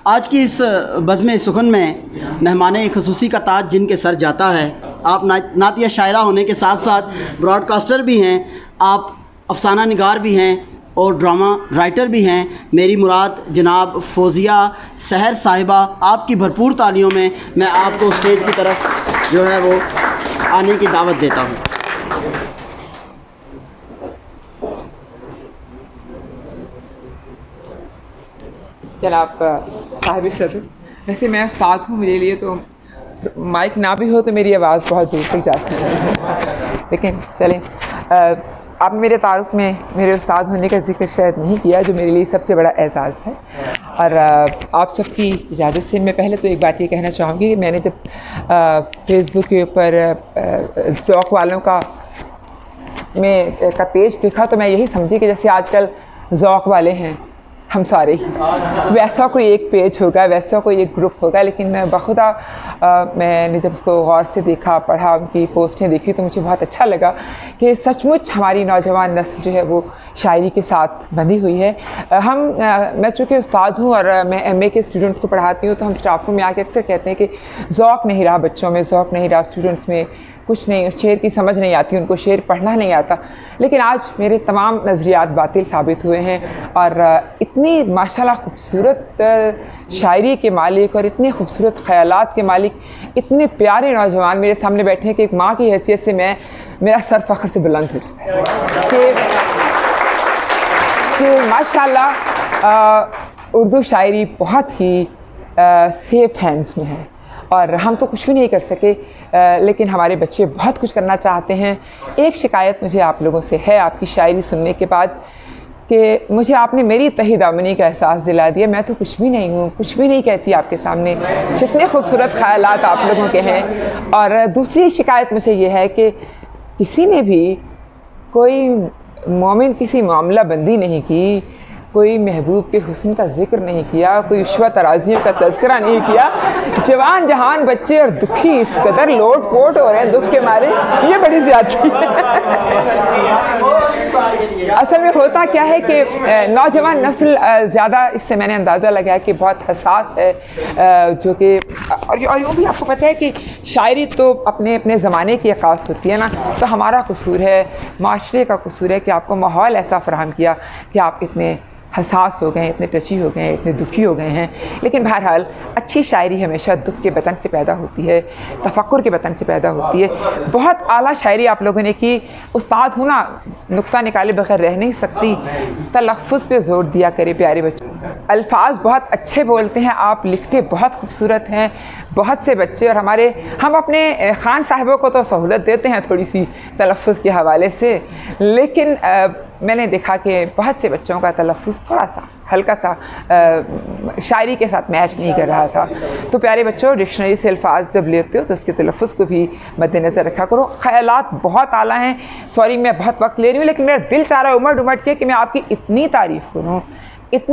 आज की इस बज़्म सुखन में मेहमान ख़ुसूसी का ताज जिनके सर जाता है। आप नातिया शायरा होने के साथ साथ ब्रॉडकास्टर भी हैं, आप अफसाना निगार भी हैं और ड्रामा राइटर भी हैं। मेरी मुराद जनाब फ़ौज़िया सहर साहिबा, आपकी भरपूर तालियों में मैं आपको स्टेज की तरफ जो है वो आने की दावत देता हूँ। जनाब साहिब सदर, वैसे मैं उस्ताद हूँ, मेरे लिए तो माइक ना भी हो तो मेरी आवाज़ बहुत दूर तक जा सकती है, लेकिन चलें। आपने मेरे तारुफ में मेरे उस्ताद होने का जिक्र शायद नहीं किया, जो मेरे लिए सबसे बड़ा एहसास है। और आप सबकी इजाज़त से मैं पहले तो एक बात ये कहना चाहूँगी कि मैंने जब फेसबुक के ऊपर ज़ौक़ वालों का पेज देखा तो मैं यही समझी कि जैसे आजकल ज़ौक़ वाले हैं हम सारे ही, वैसा कोई एक पेज होगा, वैसा कोई एक ग्रुप होगा। लेकिन मैं बखुदा मैंने जब उसको गौर से देखा, पढ़ा, उनकी पोस्टें देखी तो मुझे बहुत अच्छा लगा कि सचमुच हमारी नौजवान नस्ल जो है वो शायरी के साथ बंधी हुई है। मैं चूँकि उस्ताद हूँ और मैं MA के स्टूडेंट्स को पढ़ाती हूँ, तो हम स्टाफ रूम में आके अक्सर कहते हैं कि ज़ौक़ नहीं रहा बच्चों में, ज़ौक़ नहीं रहा स्टूडेंट्स में, कुछ नहीं, शेर की समझ नहीं आती, उनको शेर पढ़ना नहीं आता। लेकिन आज मेरे तमाम नज़रियात बातिल साबित हुए हैं और इतनी माशाल्लाह खूबसूरत शायरी के मालिक और इतने खूबसूरत ख़यालात के मालिक इतने प्यारे नौजवान मेरे सामने बैठे हैं कि एक माँ की हैसियत से मेरा सर फ़ख्र से बुलंद हो कि माशाल्लाह उर्दू शायरी बहुत ही सेफ़ हैंड्स में है और हम तो कुछ भी नहीं कर सके, लेकिन हमारे बच्चे बहुत कुछ करना चाहते हैं। एक शिकायत मुझे आप लोगों से है आपकी शायरी सुनने के बाद कि मुझे आपने मेरी तही दामनी का एहसास दिला दिया। मैं तो कुछ भी नहीं हूँ, कुछ भी नहीं कहती आपके सामने, जितने खूबसूरत ख़यालात आप लोगों के हैं। और दूसरी शिकायत मुझे ये है कि किसी ने भी कोई मोमिन किसी मामला बंदी नहीं की, कोई महबूब के हुस्न का जिक्र नहीं किया, कोई उश्वा तराजियों का तज़किरा नहीं किया। जवान जहान बच्चे और दुखी इस कदर लोट पोट हो रहे हैं दुख के मारे, ये बड़ी ज़्यादती है। असल में होता क्या है कि नौजवान नस्ल ज़्यादा, इससे मैंने अंदाज़ा लगाया कि बहुत हसास है, जो कि और यूँ भी आपको पता है कि शायरी तो अपने अपने ज़माने की ख़ास होती है ना, तो हमारा कसूर है, माशरे का कसूर है कि आपको माहौल ऐसा फ़राहम किया कि आप इतने हसास हो गए हैं, इतने टची हो गए हैं, इतने दुखी हो गए हैं। लेकिन बहरहाल अच्छी शायरी हमेशा दुख के बतन से पैदा होती है, तफक्कुर के बतन से पैदा होती है। बहुत आला शायरी आप लोगों ने की। उस्ताद हूँ ना, नुक्ता निकाले बगैर रह नहीं सकती। तलफ़्फ़ुज़ पे ज़ोर दिया करे प्यारे बच्चों, अल्फाज बहुत अच्छे बोलते हैं आप, लिखते बहुत खूबसूरत हैं। बहुत से बच्चे और हम अपने ख़ान साहिबों को तो सहूलत देते हैं थोड़ी सी तलफ़्फ़ुज़ के हवाले से, लेकिन मैंने देखा कि बहुत से बच्चों का तलफ़्फ़ुज़ थोड़ा सा हल्का सा शायरी के साथ मैच नहीं कर रहा था। तो प्यारे बच्चों, डिक्शनरी से अल्फाज जब लेते हो तो उसके तलफ़्फ़ुज़ को भी मद्देनज़र रखा करो। ख़यालात बहुत आला हैं। सॉरी मैं बहुत वक्त ले रही हूँ, लेकिन मेरा दिल चाह रहा है उमड़ उमड़ के कि मैं आपकी इतनी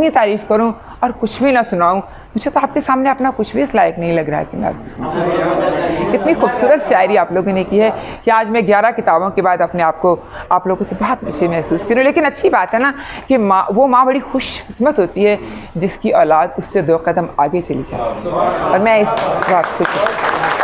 तारीफ़ करूँ और कुछ भी ना सुनाऊँ। मुझे तो आपके सामने अपना कुछ भी इस लायक नहीं लग रहा है कि मैं आपको सुनाऊँ। इतनी खूबसूरत शायरी आप लोगों ने की है कि आज मैं 11 किताबों के बाद अपने आप को आप लोगों से बहुत पीछे महसूस कर रही हूँ। लेकिन अच्छी बात है ना कि वो माँ बड़ी खुशकिस्मत होती है जिसकी औलाद उससे 2 कदम आगे चली जाए, और मैं इस बात खुश हूँ।